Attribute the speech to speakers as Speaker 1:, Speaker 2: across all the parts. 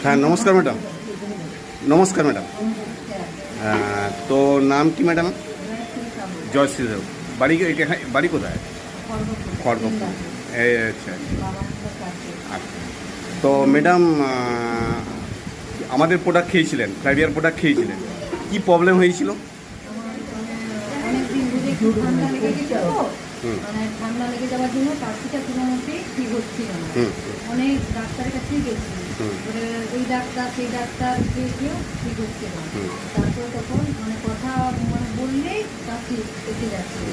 Speaker 1: হ্যাঁ, নমস্কার ম্যাডাম। নমস্কার ম্যাডাম। তো নাম কি ম্যাডাম? জয়শ্রী দেব। বাড়ি বাড়ি কোথায়? খড়গপুর। আচ্ছা আচ্ছা। তো ম্যাডাম, আমাদের প্রোডাক্ট খেয়েছিলেন, ফ্লাইভিয়ার প্রোডাক্ট খেয়েছিলেন, কি প্রবলেম হয়েছিল?
Speaker 2: অনেকদিন ধরে একটু ঠান্ডা লেগে গেছে তো, মানে ঠান্ডা লেগে যাওয়ার জন্য কাশিটা কোনোমতেই ঠিক হচ্ছিল না। অনেক ডাক্তারের কাছেই গেছি, এবারে ওই ডাক্তার সেই ডাক্তার গিয়েও ঠিক হচ্ছে না। তারপরে তখন মানে কথা মানে বললেই কাশি এসে যাচ্ছে,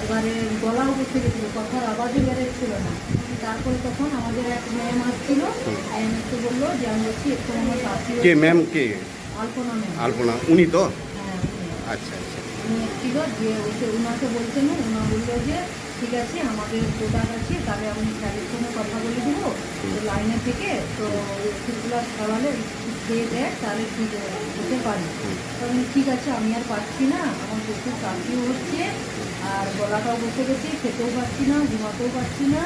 Speaker 2: এবারে গলাও বসে গেছিলো, কথার আওয়াজও বেরোচ্ছিল না। তারপরে তখন আমাদের এক ম্যাম আসছিল, ম্যাম একটু বললো যে আমি বলছি একটু আমার কাশি।
Speaker 1: কে ম্যাম? কে?
Speaker 2: আলপনা ম্যাম।
Speaker 1: আলপনা উনি তো?
Speaker 2: হ্যাঁ,
Speaker 1: আচ্ছা আচ্ছা।
Speaker 2: উনি এসেছিল, যে ওকে ওনাকে বলছেন, ওনা বললো যে ঠিক আছে আমাদের প্রোডাক্ট আছে, তাহলে আমি স্যারের সঙ্গে কথা বলে দেবো তো লাইনে থেকে, তো ওষুধগুলো খাওয়ালে খেয়ে দেয় তাহলে ঠিক হতে পারি। তো আমি ঠিক আছে, আমি আর পাচ্ছি না, আমার প্রচুর কাশিও হচ্ছে আর গলাটাও বসে গেছে, খেতেও পাচ্ছি না, ঘুমাতেও পাচ্ছি না,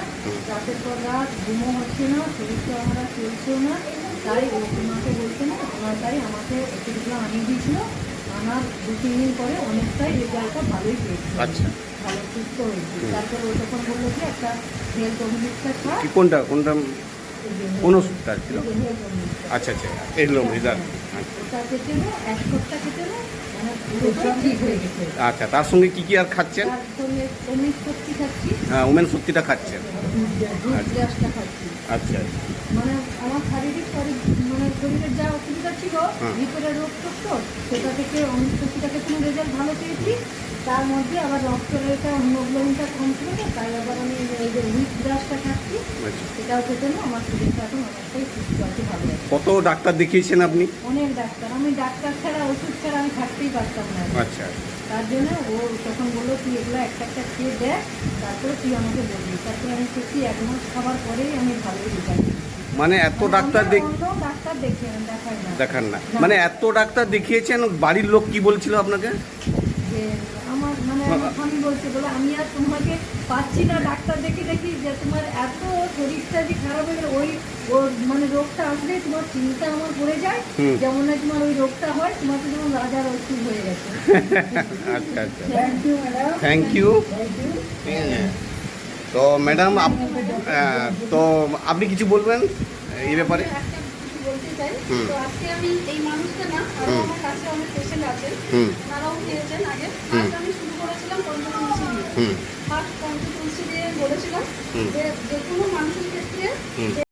Speaker 2: রাতের পর রাত ঘুমও হচ্ছে না, শরীরটা আমার আর চলছেও না। তাই ওনাকে বলছে না, ওনার তাই আমাকে ওষুধগুলো আনিয়ে দিয়েছিল। আনার 2-3 দিন পরে অনেকটাই রেজাল্টটা ভালোই পেয়েছি।
Speaker 1: আচ্ছা,
Speaker 2: ভালো সুস্থ হয়েছি। তারপরে ও তখন বললো যে একটা হেলথ অভিযোগটা খা।
Speaker 1: কোনটা কোনটা কোন ওষুধটা ছিল? আচ্ছা আচ্ছা, এগুলো রেজাল্ট।
Speaker 2: ওটা খেতে হলো, 1 সপ্তাহ খেতে হলো, মানে পুরোটাই ঠিক হয়ে গেছে।
Speaker 1: আচ্ছা, তার সঙ্গে কি কি আর খাচ্ছেন?
Speaker 2: তার সঙ্গে ওমেন শক্তি খাচ্ছি,
Speaker 1: ওমেন শক্তিটা খাচ্ছেন।
Speaker 2: দুধ গ্লাসটা খাচ্ছি।
Speaker 1: আচ্ছা
Speaker 2: মানে আমার শারীরিক মানে শরীরের যা অসুবিধা ছিল, ভিতরে রোগ টক্ত, সেটা থেকে ওমেন শক্তিটাকে কোনো রেজাল্ট ভালো পেয়েছি। তার মধ্যে আবার রক্তের এটা হিমোগ্লোবিনটা কম ছিল না, তাই আবার আমি এই যে হুইট গ্রাসটা খাচ্ছি, সেটাও খেতে না আমার শরীরটা এখন অনেকটাই সুস্থ আছে, ভালো আছে।
Speaker 1: কত ডাক্তার দেখিয়েছেন আপনি?
Speaker 2: অনেক ডাক্তার, আমি ডাক্তার ছাড়া ওষুধ ছাড়া আমি থাকতেই পারতাম না।
Speaker 1: আচ্ছা,
Speaker 2: তার জন্য ও তখন বললো তুই এগুলো একটা একটা খেয়ে দেখ, তারপরে তুই আমাকে বলবি। তারপরে আমি সত্যি 1 মাস খাবার পরেই আমি ভালোই রেজাল্ট।
Speaker 1: মানে এত ডাক্তার
Speaker 2: ডাক্তার দেখাই না,
Speaker 1: দেখান না, মানে এত ডাক্তার দেখিয়েছেন, বাড়ির লোক কি বলছিল আপনাকে?
Speaker 2: যে আমার মানে আমার স্বামী বলছে, বলে আমি আর তোমাকে পাচ্ছি না ডাক্তার দেখি দেখি, যে তোমার এত শরীরটা যে খারাপ হয়ে গেলে ওই মানে রোগটা আসলে তোমার চিন্তা আমার পড়ে যায়, যেমন না তোমার ওই রোগটা হয়, তোমার তো যেমন রাজার ওষুধ হয়ে গেছে।
Speaker 1: আচ্ছা আচ্ছা,
Speaker 2: thank you madam.
Speaker 1: Thank you. তো ম্যাডাম, তো আপনি কিছু বলবেন এই ব্যাপারে?
Speaker 3: একটা কিছু বলতে চাই। তো আজকে আমি এই মানুষটা না, আরো আমার কাছে অনেক পেশেন্ট আছেন, ওনারাও খেয়েছেন আগে। ফার্স্ট আমি শুরু করেছিলাম পঞ্চতুলসী দিয়ে। ফার্স্ট পঞ্চতুলসী দিয়ে বলেছিলাম যে যে কোনো মানুষের ক্ষেত্রে